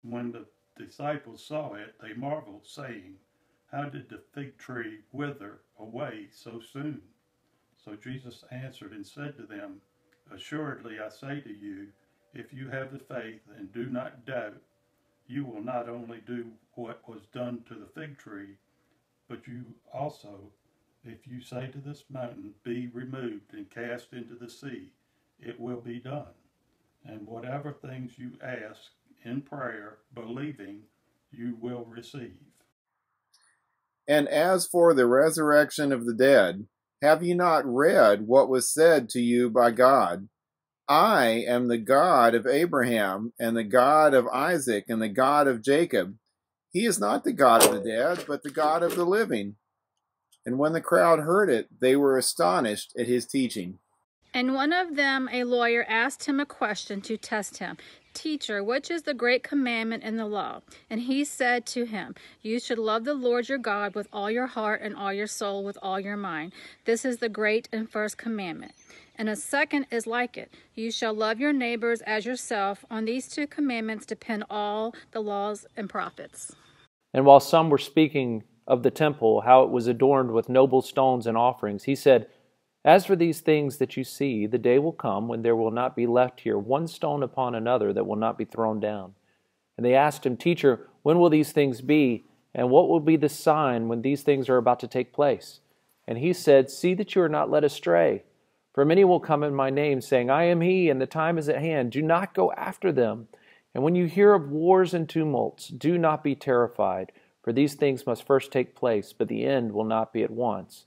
When the disciples saw it, they marveled, saying, "How did the fig tree wither away so soon?" So Jesus answered and said to them, "Assuredly I say to you, if you have the faith and do not doubt, you will not only do what was done to the fig tree, but you also, if you say to this mountain, 'Be removed and cast into the sea,' it will be done. And whatever things you ask in prayer, believing, you will receive." And as for the resurrection of the dead, have you not read what was said to you by God? I am the God of Abraham, and the God of Isaac, and the God of Jacob. He is not the God of the dead, but the God of the living. And when the crowd heard it, they were astonished at his teaching. And one of them, a lawyer, asked him a question to test him. "Teacher, which is the great commandment in the law?" And he said to him, "You should love the Lord your God with all your heart and all your soul, with all your mind. This is the great and first commandment. And a second is like it. You shall love your neighbors as yourself. On these two commandments depend all the laws and prophets." And while some were speaking of the temple, how it was adorned with noble stones and offerings, he said, "As for these things that you see, the day will come when there will not be left here one stone upon another that will not be thrown down." And they asked him, "Teacher, when will these things be? And what will be the sign when these things are about to take place?" And he said, "See that you are not led astray. For many will come in my name, saying, 'I am he, and the time is at hand.' Do not go after them. And when you hear of wars and tumults, do not be terrified, for these things must first take place, but the end will not be at once."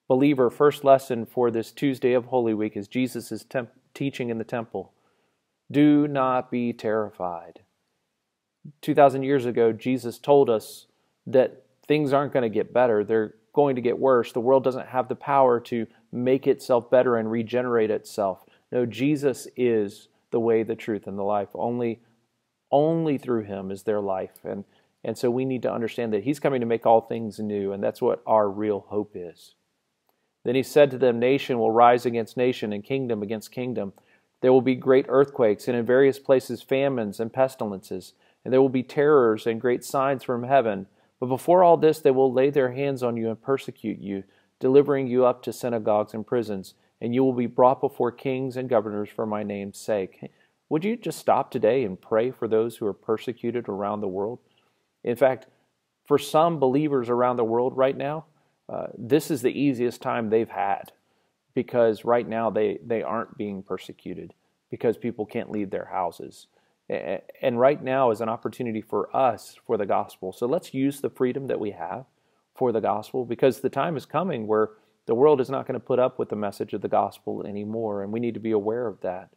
Believer, first lesson for this Tuesday of Holy Week is Jesus' teaching in the temple. Do not be terrified. 2,000 years ago, Jesus told us that things aren't going to get better. They're going to get worse. The world doesn't have the power to make itself better and regenerate itself. No, Jesus is the way, the truth, and the life. Only through him is there life. And so we need to understand that he's coming to make all things new, and that's what our real hope is. Then he said to them, "Nation will rise against nation, and kingdom against kingdom. There will be great earthquakes, and in various places famines and pestilences, and there will be terrors and great signs from heaven. But before all this, they will lay their hands on you and persecute you, delivering you up to synagogues and prisons, and you will be brought before kings and governors for my name's sake." Would you just stop today and pray for those who are persecuted around the world? In fact, for some believers around the world right now, this is the easiest time they've had, because right now they aren't being persecuted because people can't leave their houses. And right now is an opportunity for us for the gospel. So let's use the freedom that we have for the gospel, because the time is coming where the world is not going to put up with the message of the gospel anymore, and we need to be aware of that.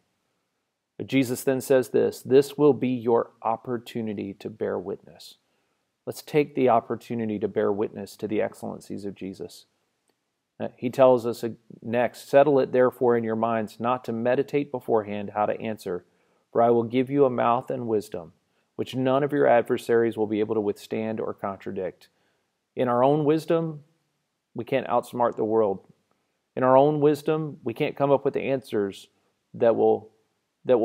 But Jesus then says this will be your opportunity to bear witness. Let's take the opportunity to bear witness to the excellencies of Jesus. He tells us next, "Settle it therefore in your minds not to meditate beforehand how to answer, for I will give you a mouth and wisdom, which none of your adversaries will be able to withstand or contradict." In our own wisdom, we can't outsmart the world. In our own wisdom, we can't come up with the answers that will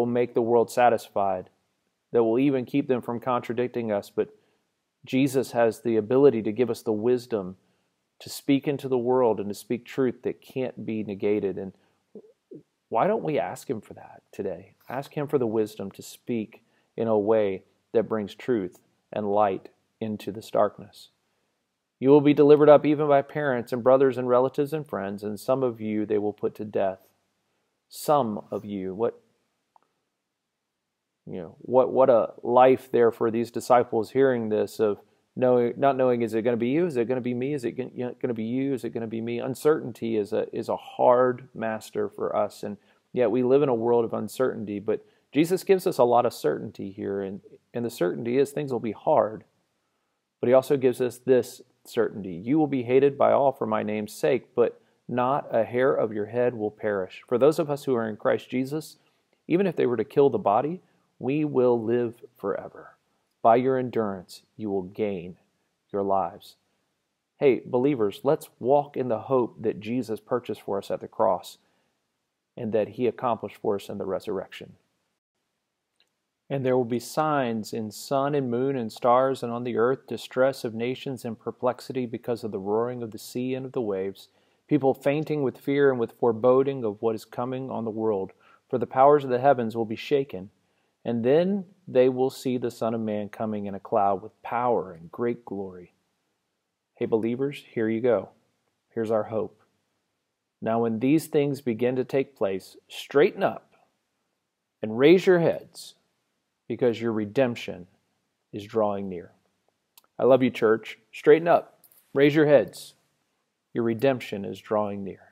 make the world satisfied, that will even keep them from contradicting us. But Jesus has the ability to give us the wisdom to speak into the world and to speak truth that can't be negated. And why don't we ask him for that today? Ask him for the wisdom to speak in a way that brings truth and light into this darkness. You will be delivered up even by parents and brothers and relatives and friends, and some of you they will put to death. Some of you. What a life there for these disciples hearing this, of not knowing, is it going to be you? Is it going to be me? Is it going to be you? Is it going to be me? Uncertainty is a hard master for us, and yet we live in a world of uncertainty. But Jesus gives us a lot of certainty here, and the certainty is things will be hard. But he also gives us this certainty: you will be hated by all for my name's sake, but not a hair of your head will perish. For those of us who are in Christ Jesus, even if they were to kill the body, we will live forever. By your endurance, you will gain your lives. Hey, believers, let's walk in the hope that Jesus purchased for us at the cross and that he accomplished for us in the resurrection. And there will be signs in sun and moon and stars, and on the earth distress of nations and perplexity because of the roaring of the sea and of the waves, people fainting with fear and with foreboding of what is coming on the world. For the powers of the heavens will be shaken. And then they will see the Son of Man coming in a cloud with power and great glory. Hey, believers, here you go. Here's our hope. Now, when these things begin to take place, straighten up and raise your heads, because your redemption is drawing near. I love you, church. Straighten up. Raise your heads. Your redemption is drawing near.